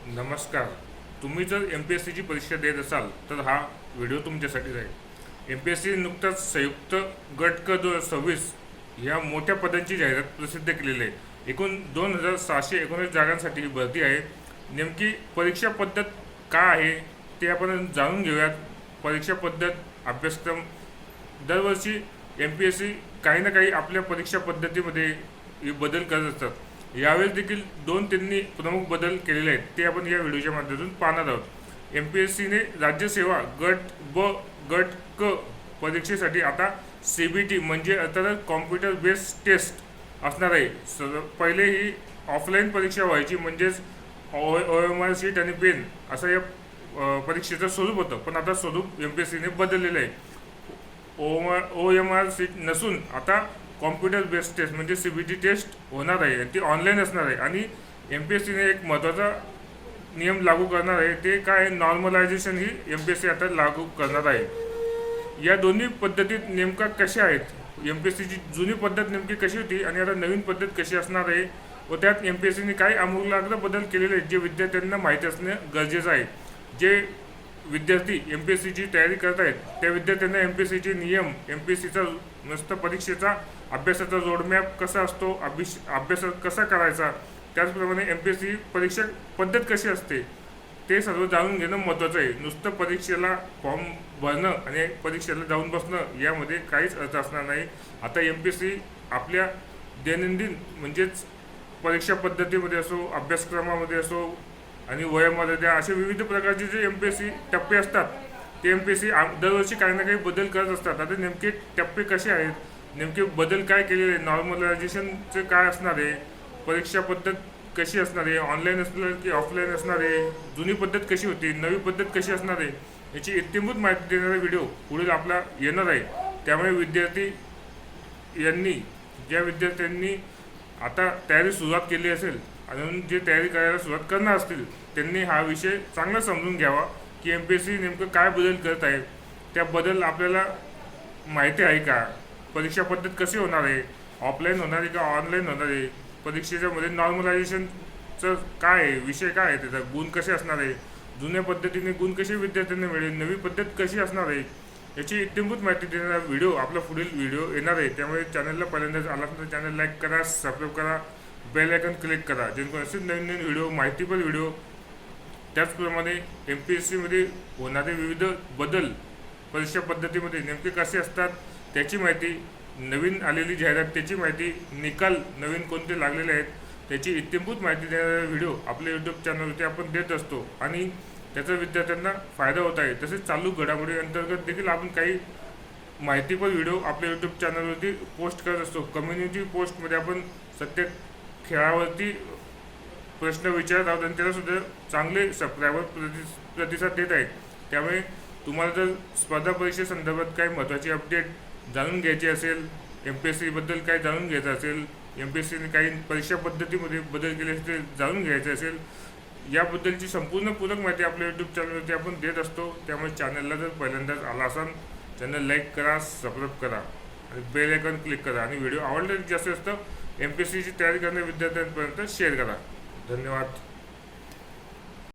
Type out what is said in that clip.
नमस्कार. तुम्ही जर MPSCची परीक्षा देत असाल तर हा व्हिडिओ तुमच्यासाठीच आहे. MPSC नुकताच संयुक्त गट क 2026 ह्या मोठ्या पदांची जाहिरात प्रसिद्ध केलेली आहे. एकूण 2619 जागांसाठी ही भरती आहे. नेमकी परीक्षा पद्धत काय आहे ते आपण जाणून घेऊयात. परीक्षा पद्धत, अभ्यासक्रम दरवर्षी MPSC काही ना काही आपल्या परीक्षा पद्धतीमध्ये बदल करत असतात. यावेळेस देखील त्यांनी प्रमुख बदल केलेले आहेत, ते आपण या व्हिडिओच्या माध्यमातून पाहणार आहोत. MPSCने राज्यसेवा गट ब गट क परीक्षेसाठी आता CBT म्हणजे अर्थात कॉम्प्युटर बेस्ड टेस्ट असणार आहे. पहिले ही ऑफलाईन परीक्षा व्हायची, म्हणजेच OMR शीट आणि पेन असं या परीक्षेचं स्वरूप होतं, पण आता स्वरूप MPSCने बदललेलं आहे. OMR शीट नसून आता कॉम्प्युटर बेस्ड टेस्ट म्हणजे CBT टेस्ट होणार आहे आणि ती ऑनलाईन असणार आहे. आणि MPSCने एक महत्त्वाचा नियम लागू करणार आहे, ते काय, नॉर्मलायझेशन ही MPSC आता लागू करणार आहे. या दोन्ही पद्धतीत नेमका कशा आहेत, MPSCची जुनी पद्धत नेमकी कशी होती आणि आता नवीन पद्धत कशी असणार आहे, व त्यात MPSCने काही आमूलाग्र बदल केलेले आहेत जे विद्यार्थ्यांना माहीत असणे गरजेचं आहे. जे विद्यार्थी MPSCची तयारी करत आहेत त्या विद्यार्थ्यांना MPSCचे नियम, MPSCचा नुसतं परीक्षेचा अभ्यासाचा रोडमॅप कसा असतो, अभ्यास कसा करायचा, त्याचप्रमाणे MPSC परीक्षा पद्धत कशी असते ते सर्व जाणून घेणं महत्त्वाचं आहे. नुसतं परीक्षेला फॉर्म भरणं आणि परीक्षेला जाऊन बसणं यामध्ये काहीच अर्थ असणार नाही. आता MPSC आपल्या दैनंदिन म्हणजेच परीक्षा पद्धतीमध्ये असो, अभ्यासक्रमामध्ये असो आणि वयामध्ये असे विविध प्रकारचे जे MPSC टप्पे असतात ते MPSC दरवर्षी काही ना काही बदल करत असतात. आता नेमके टप्पे कसे आहेत, नेमके बदल काय केलेले आहे, नॉर्मलायझेशनचे काय असणार आहे, परीक्षा पद्धत कशी असणार आहे, ऑनलाईन असणार की ऑफलाईन असणार आहे, जुनी पद्धत कशी होती, नवी पद्धत कशी असणार आहे, याची इत्थंभूत माहिती देणारा व्हिडिओ पुढील आपला येणार आहे. त्यामुळे ज्या विद्यार्थ्यांनी आता तयारी सुरुवात केली असेल आणि जे तयारी करायला सुरुवात करणार असतील त्यांनी हा विषय चांगला समजून घ्यावा की MPSC नेमकं काय बदल करत आहे, त्याबद्दल आपल्याला माहिती आहे का, परीक्षा पद्धत कशी होणार आहे, ऑफलाईन होणार आहे का ऑनलाईन होणार आहे, परीक्षेच्या मध्ये नॉर्मलायझेशनचं काय आहे, विषय काय आहे, त्याचा गुण कसे असणार आहे, जुन्या पद्धतीने गुण कसे विद्यार्थ्यांना मिळेल, नवी पद्धत कशी असणार आहे, याची इत्थंभूत माहिती देणारा व्हिडिओ आपला पुढील व्हिडिओ येणार आहे. त्यामुळे चॅनलला पहिल्यांदाच आला तर चॅनल लाईक करा, सबस्क्राईब करा, बेल आयकॉन क्लिक करा, जेणेकरून असेच नवीन नवीन व्हिडिओ, माहितीपर व्हिडिओ, त्याचप्रमाणे MPSCमध्ये होणारे विविध बदल परीक्षा पद्धतीमध्ये नेमके कसे असतात त्याची माहिती, नवीन आलेली जाहिरात त्याची माहिती, निकाल नवीन कोणते लागलेले आहेत त्याची इत्थंभूत माहिती देणारा व्हिडिओ आपल्या YouTube चॅनलवरती आपण देत असतो आणि त्याचा विद्यार्थ्यांना फायदा होत आहे. तसेच चालू घडामोडी अंतर्गत देखील आपण काही माहितीपर व्हिडिओ आपल्या YouTube चॅनलवरती पोस्ट करत असतो. कम्युनिटी पोस्टमध्ये आपण सत्य खेळावरती प्रश्न विचारत आहोत आणि त्यालासुद्धा चांगले सबस्क्रायबर प्रतिसाद देत आहेत. त्यामुळे तुम्हाला जर स्पर्धा परीक्षेसंदर्भात काही महत्त्वाची अपडेट जाणून घ्यायची असेल, MPSCबद्दल काय जाणून घ्यायचं असेल, MPSCने काही परीक्षा पद्धतीमध्ये बदल केले असेल जाणून घ्यायचे असेल, याबद्दलची संपूर्ण पूरक माहिती आपल्या YouTube चॅनलवरती आपण देत असतो. त्यामुळे चॅनलला जर पहिल्यांदाच आला असाल चॅनल लाईक करा, सबस्क्राईब करा आणि बेल आयकॉन क्लिक करा आणि व्हिडिओ आवडला जास्तीत जास्त MPSCची तयारी करणाऱ्या विद्यार्थ्यांपर्यंत शेअर करा. धन्यवाद.